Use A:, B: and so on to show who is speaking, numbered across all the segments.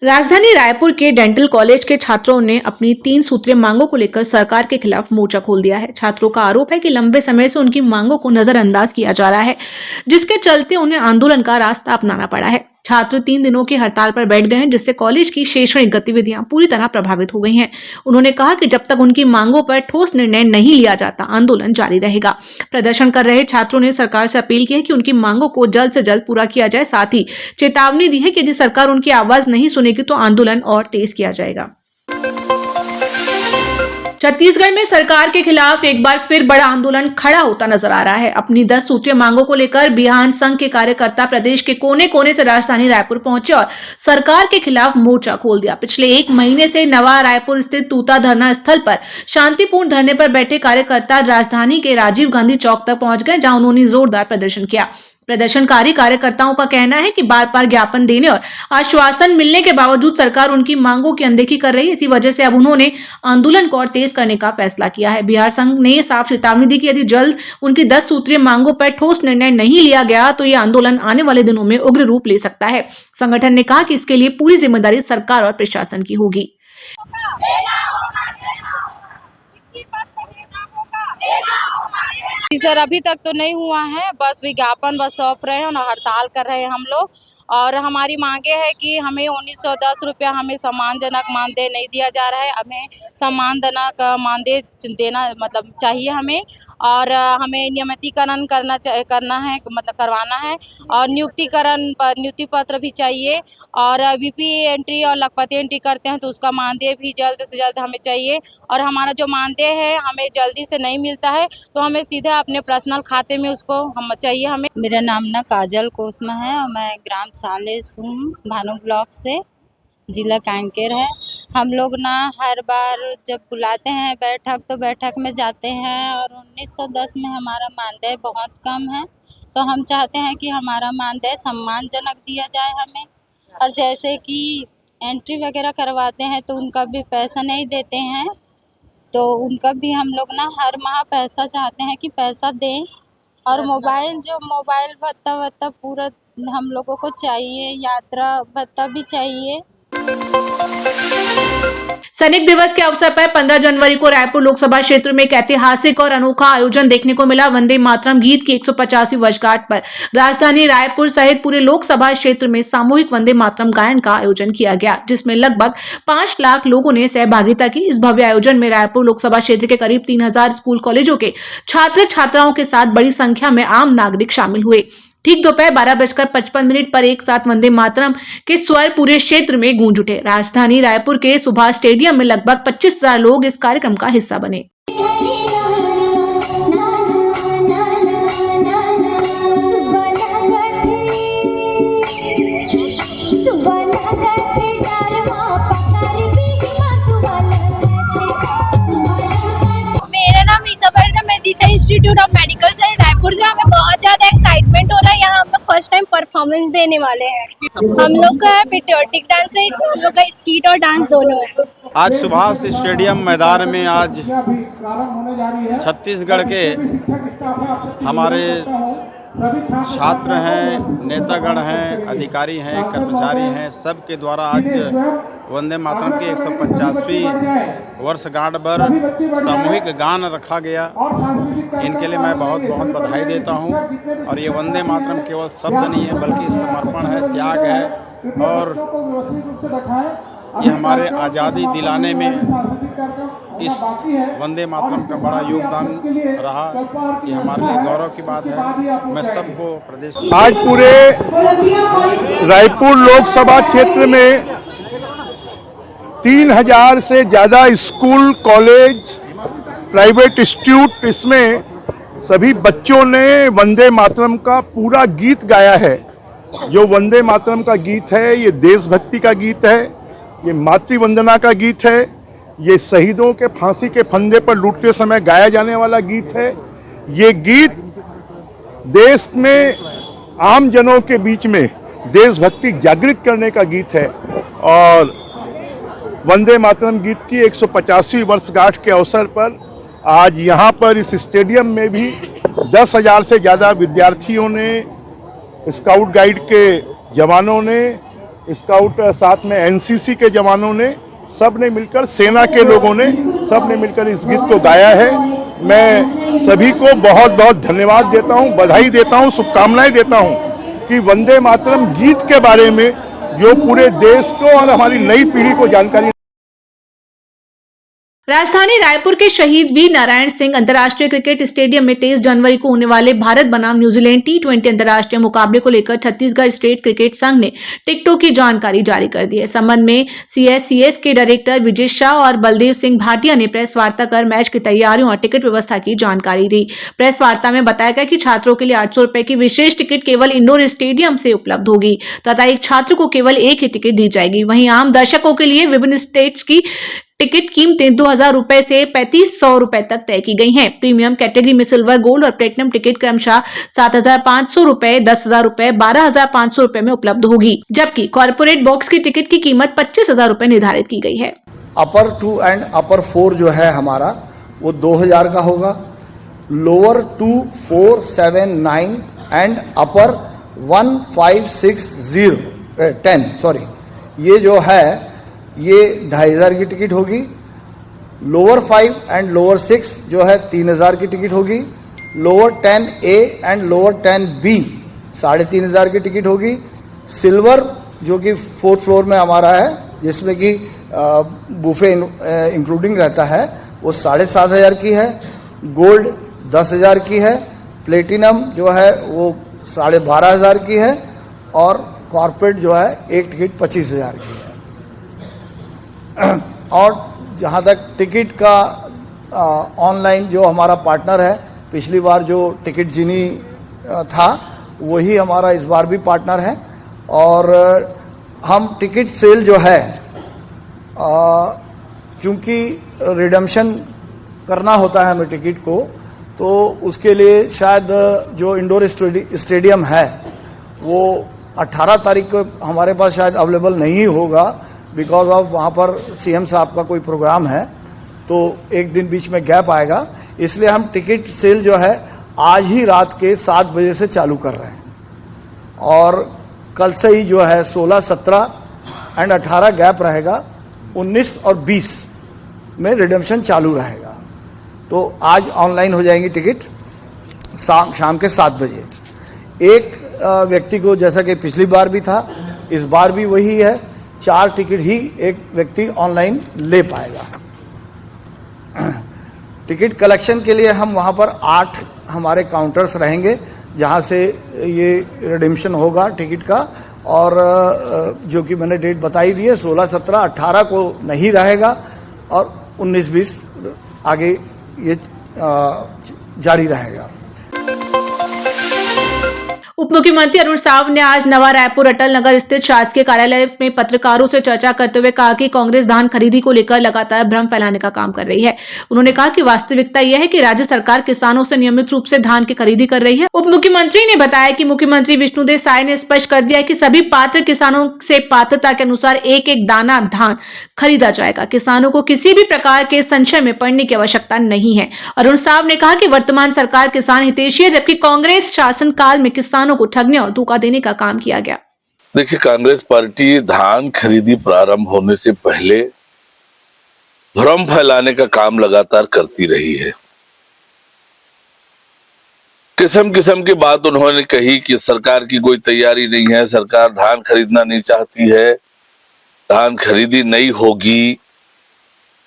A: राजधानी रायपुर के dental college के छात्रों ने अपनी 3 सूत्रीय मांगों को लेकर सरकार के खिलाफ मोर्चा खोल दिया है। छात्रों का आरोप है कि लंबे समय से उनकी मांगों को नजरअंदाज किया जा रहा है, जिसके चलते उन्हें आंदोलन का रास्ता अपनाना पड़ा है। छात्र 3 दिनों की हड़ताल पर बैठ गए हैं, जिससे कॉलेज की शैक्षणिक गतिविधियां पूरी तरह प्रभावित हो गई हैं। उन्होंने कहा कि जब तक उनकी मांगों पर ठोस निर्णय नहीं लिया जाता, आंदोलन जारी रहेगा। प्रदर्शन कर रहे छात्रों ने सरकार से अपील की है कि उनकी मांगों को जल्द से जल्द पूरा किया जाए। साथ ही चेतावनी दी है कि यदि सरकार उनकी आवाज नहीं सुनेगी तो आंदोलन और तेज किया जाएगा। छत्तीसगढ़ में सरकार के खिलाफ एक बार फिर बड़ा आंदोलन खड़ा होता नजर आ रहा है। अपनी 10 सूत्रीय मांगों को लेकर बिहान संघ के कार्यकर्ता प्रदेश के कोने कोने से राजधानी रायपुर पहुंचे और सरकार के खिलाफ मोर्चा खोल दिया। पिछले 1 महीने से नवा रायपुर स्थित तूता धरना स्थल पर शांतिपूर्ण धरने पर बैठे कार्यकर्ता राजधानी के राजीव गांधी चौक तक पहुंच गए, जहां उन्होंने जोरदार प्रदर्शन किया। प्रदर्शनकारी कार्यकर्ताओं का कहना है कि बार बार ज्ञापन देने और आश्वासन मिलने के बावजूद सरकार उनकी मांगों की अनदेखी कर रही है। इसी वजह से अब उन्होंने आंदोलन को और तेज करने का फैसला किया है। बिहार संघ ने साफ चेतावनी दी कि यदि जल्द उनकी 10 सूत्रीय मांगों पर ठोस निर्णय नहीं लिया गया तो ये आंदोलन आने वाले दिनों में उग्र रूप ले सकता है। संगठन ने कहा कि इसके लिए पूरी जिम्मेदारी सरकार और प्रशासन की होगी।
B: जी सर, अभी तक तो नहीं हुआ है, बस विज्ञापन बस सौंप रहे हैं और हड़ताल कर रहे हैं हम लोग। और हमारी मांगे है कि हमें 1910 रुपया हमें सम्मानजनक मानदेय नहीं दिया जा रहा है। हमें सम्मानजनक मानदेय देना मतलब चाहिए हमें, और हमें नियमितीकरण करना है मतलब करवाना है, और नियुक्ति पत्र भी चाहिए। और वीपी एंट्री और लखपति एंट्री करते हैं तो उसका मानदेय भी जल्द से जल्द हमें चाहिए। और हमारा जो मानदेय है हमें जल्दी से नहीं मिलता है, तो हमें सीधे अपने पर्सनल खाते में उसको हम चाहिए हमें।
C: मेरा नाम ना काजल कोसमा है और मैं ग्राम सालेस हूँ, भानु ब्लॉक से, जिला कांकेर है। हम लोग ना हर बार जब बुलाते हैं बैठक तो बैठक में जाते हैं, और 1910 में हमारा मानदेय बहुत कम है, तो हम चाहते हैं कि हमारा मानदेय सम्मानजनक दिया जाए हमें। और जैसे कि एंट्री वगैरह करवाते हैं तो उनका भी पैसा नहीं देते हैं, तो उनका भी हम लोग ना हर माह पैसा चाहते हैं कि पैसा दें। और मोबाइल भत्ता पूरा हम लोगों को चाहिए, यात्रा भत्ता भी चाहिए।
A: सैनिक दिवस के अवसर पर 15 जनवरी को रायपुर लोकसभा क्षेत्र में एक ऐतिहासिक और अनोखा आयोजन देखने को मिला। वंदे मातरम गीत की 150वीं वर्षगांठ पर राजधानी रायपुर सहित पूरे लोकसभा क्षेत्र में सामूहिक वंदे मातरम गायन का आयोजन किया गया, जिसमें लगभग 5 लाख लोगों ने सहभागिता की। इस भव्य आयोजन में रायपुर लोकसभा क्षेत्र के करीब 3000 स्कूल कॉलेजों के छात्र छात्राओं के साथ बड़ी संख्या में आम नागरिक शामिल हुए। ठीक दोपहर 12:55 पर एक साथ वंदे मातरम के स्वर पूरे क्षेत्र में गूंज उठे। राजधानी रायपुर के सुभाष स्टेडियम में लगभग 25,000 लोग इस कार्यक्रम का हिस्सा बने।
D: इंस्टीट्यूट ऑफ मेडिकल से रायपुर से हमें बहुत ज़्यादा एक्साइटमेंट हो रहा है। यहाँ हम लोग फर्स्ट टाइम परफॉर्मेंस देने वाले हैं। हम लोग का पेट्रियोटिक डांस है, इसमें हम लोग का स्कीट और डांस दोनों है।
E: आज सुभाष स्टेडियम मैदान में आज छत्तीसगढ़ के हमारे छात्र हैं, नेतागण हैं, अधिकारी हैं, कर्मचारी हैं, सबके द्वारा आज वंदे मातरम की 150वीं वर्षगांठ पर सामूहिक गान रखा गया। इनके लिए मैं बहुत बहुत बधाई देता हूं। और ये वंदे मातरम केवल शब्द नहीं है, बल्कि समर्पण है, त्याग है, और ये हमारे आज़ादी दिलाने में इस वंदे मातरम का बड़ा योगदान रहा। ये हमारे लिए गौरव की बात है। मैं सबको प्रदेश
F: आज पूरे रायपुर लोकसभा क्षेत्र में 3000 से ज़्यादा स्कूल, कॉलेज, प्राइवेट इंस्टीट्यूट, इसमें सभी बच्चों ने वंदे मातरम का पूरा गीत गाया है। जो वंदे मातरम का गीत है ये देशभक्ति का गीत है, ये मातृवंदना का गीत है, ये शहीदों के फांसी के फंदे पर लूटते समय गाया जाने वाला गीत है। ये गीत देश में आम जनों के बीच में देशभक्ति जागृत करने का गीत है। और वंदे मातरम गीत की 150वीं वर्षगांठ के अवसर पर आज यहाँ पर इस स्टेडियम में भी 10,000 से ज़्यादा विद्यार्थियों ने, स्काउट गाइड के जवानों ने स्काउट, साथ में एनसीसी के जवानों ने, सब ने मिलकर, सेना के लोगों ने, सब ने मिलकर इस गीत को गाया है। मैं सभी को बहुत बहुत धन्यवाद देता हूं, बधाई देता हूं, शुभकामनाएं देता हूं कि वंदे मातरम गीत के बारे में जो पूरे देश को और हमारी नई पीढ़ी को जानकारी।
A: राजधानी रायपुर के शहीद वीर नारायण सिंह अंतर्राष्ट्रीय क्रिकेट स्टेडियम में 23 जनवरी को होने वाले भारत बनाम न्यूजीलैंड T20 अंतर्राष्ट्रीय मुकाबले को लेकर छत्तीसगढ़ स्टेट क्रिकेट संघ ने टिकटों की जानकारी जारी कर दी है। संबंध में CSCS के डायरेक्टर विजय शाह और बलदेव सिंह भाटिया ने प्रेस वार्ता कर मैच की तैयारियों और टिकट व्यवस्था की जानकारी दी। प्रेस वार्ता में बताया गया कि छात्रों के लिए 800 रुपए की विशेष टिकट केवल इंडोर स्टेडियम से उपलब्ध होगी तथा एक छात्र को केवल एक ही टिकट दी जाएगी। वहीं आम दर्शकों के लिए विभिन्न स्टेट्स की टिकट कीमतें 2000 रुपए से 3500 रुपए तक तय की गई हैं। प्रीमियम कैटेगरी में सिल्वर, गोल्ड और प्लेटिनम टिकट क्रमशः 7500 रुपए, 10,000 रुपए, 12,500 रुपए में उपलब्ध होगी, जबकि कॉर्पोरेट बॉक्स की टिकट की कीमत 25,000 रुपए निर्धारित की गई है।
G: अपर 2 एंड अपर 4 जो है हमारा वो 2000 का होगा। लोअर 2, 4, 7, 9 एंड अपर 1, 5, 6, 10 सॉरी, ये जो है ये 2500 की टिकट होगी। लोअर 5 एंड लोअर 6 जो है 3000 की टिकट होगी। Lower 10A and lower 10B 3500 की टिकट होगी। सिल्वर जो कि 4th फ्लोर में हमारा है, जिसमें कि बुफे इंक्लूडिंग रहता है, वो 7500 की है। गोल्ड 10,000 की है। प्लेटिनम जो है वो 12,500 की है और कॉर्पोरेट जो है एक टिकट 25,000 की है। और जहाँ तक टिकट का ऑनलाइन जो हमारा पार्टनर है, पिछली बार जो टिकट जिनी था वही हमारा इस बार भी पार्टनर है। और हम टिकट सेल जो है क्योंकि रिडम्पशन करना होता है हमें टिकट को, तो उसके लिए शायद जो इंडोर स्टेडियम है वो 18 तारीख को हमारे पास शायद अवेलेबल नहीं होगा, बिकॉज ऑफ वहाँ पर CM साहब का कोई प्रोग्राम है, तो एक दिन बीच में गैप आएगा। इसलिए हम टिकट सेल जो है आज ही रात के 7 बजे से चालू कर रहे हैं और कल से ही जो है 16, 17 एंड 18 गैप रहेगा। 19 और 20 में रिडम्पशन चालू रहेगा। तो आज ऑनलाइन हो जाएंगी टिकट शाम के 7 बजे। एक व्यक्ति को, जैसा कि पिछली बार भी था, इस बार भी वही है, 4 टिकट ही एक व्यक्ति ऑनलाइन ले पाएगा। टिकट कलेक्शन के लिए हम वहाँ पर 8 हमारे काउंटर्स रहेंगे जहाँ से ये रिडीम्पशन होगा टिकट का। और जो कि मैंने डेट बताई दी है, 16, 17, 18 को नहीं रहेगा और 19, 20 आगे ये जारी रहेगा।
A: उप मुख्यमंत्री अरुण साव ने आज नवा रायपुर अटल नगर स्थित शासकीय कार्यालय में पत्रकारों से चर्चा करते हुए कहा कि कांग्रेस धान खरीदी को लेकर लगातार भ्रम फैलाने का काम कर रही है। उन्होंने कहा कि वास्तविकता यह है कि राज्य सरकार किसानों से नियमित रूप से धान की खरीदी कर रही है। उप मुख्यमंत्री ने बताया कि मुख्यमंत्री विष्णुदेव साय ने स्पष्ट कर दिया है कि सभी पात्र किसानों से पात्रता के अनुसार एक एक दाना धान खरीदा जाएगा। किसानों को किसी भी प्रकार के संशय में पड़ने की आवश्यकता नहीं है। अरुण साव ने कहा कि वर्तमान सरकार किसान हितैषी है, जबकि कांग्रेस शासन काल में किसानों को ठगने और धोखा देने का काम किया गया।
H: देखिए, कांग्रेस पार्टी धान खरीदी प्रारंभ होने से पहले भ्रम फैलाने का काम लगातार करती रही है। किस्म किस्म की बात उन्होंने कही कि सरकार की कोई तैयारी नहीं है, सरकार धान खरीदना नहीं चाहती है, धान खरीदी नहीं होगी,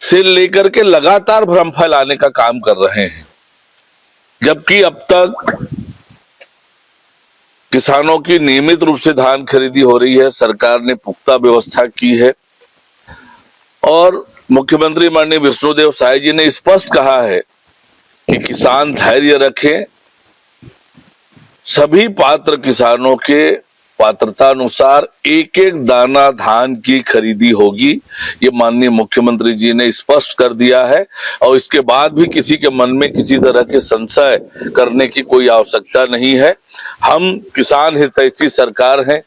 H: से लेकर के लगातार भ्रम फैलाने का काम कर रहे हैं। जबकि अब तक किसानों की नियमित रूप से धान खरीदी हो रही है, सरकार ने पुख्ता व्यवस्था की है और मुख्यमंत्री माननीय विष्णुदेव साय जी ने स्पष्ट कहा है कि किसान धैर्य रखें, सभी पात्र किसानों के पात्रता अनुसार एक एक दाना धान की खरीदी होगी। ये माननीय मुख्यमंत्री जी ने स्पष्ट कर दिया है और इसके बाद भी किसी के मन में किसी तरह के संशय करने की कोई आवश्यकता नहीं है। हम किसान हितैषी सरकार हैं।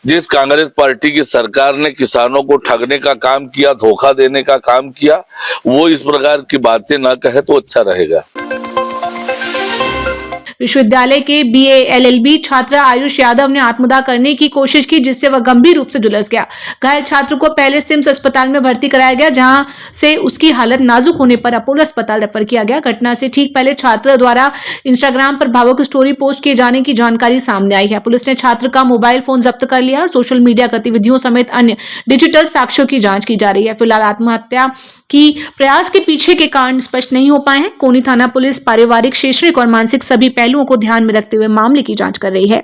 H: जिस कांग्रेस पार्टी की सरकार ने किसानों को ठगने का काम किया, धोखा देने का काम किया, वो इस प्रकार की बातें ना कहे तो अच्छा रहेगा।
A: विश्वविद्यालय के BA LLB छात्र आयुष यादव ने आत्मदाह करने की कोशिश की, जिससे वह गंभीर रूप से झुलस गया। घायल छात्र को पहले सिम्स अस्पताल में भर्ती कराया गया, जहां से उसकी हालत नाजुक होने पर अपोलो अस्पताल रेफर किया गया। घटना से ठीक पहले छात्र द्वारा इंस्टाग्राम पर भावुक स्टोरी पोस्ट किए जाने की जानकारी सामने आई है। पुलिस ने छात्र का मोबाइल फोन जब्त कर लिया और सोशल मीडिया गतिविधियों समेत अन्य डिजिटल साक्ष्यों की जांच की जा रही है। फिलहाल आत्महत्या की प्रयास के पीछे के कारण स्पष्ट नहीं हो पाए हैं। कोनी थाना पुलिस पारिवारिक, शैक्षणिक और मानसिक सभी पहलुओं को ध्यान में रखते हुए मामले की जांच कर रही है।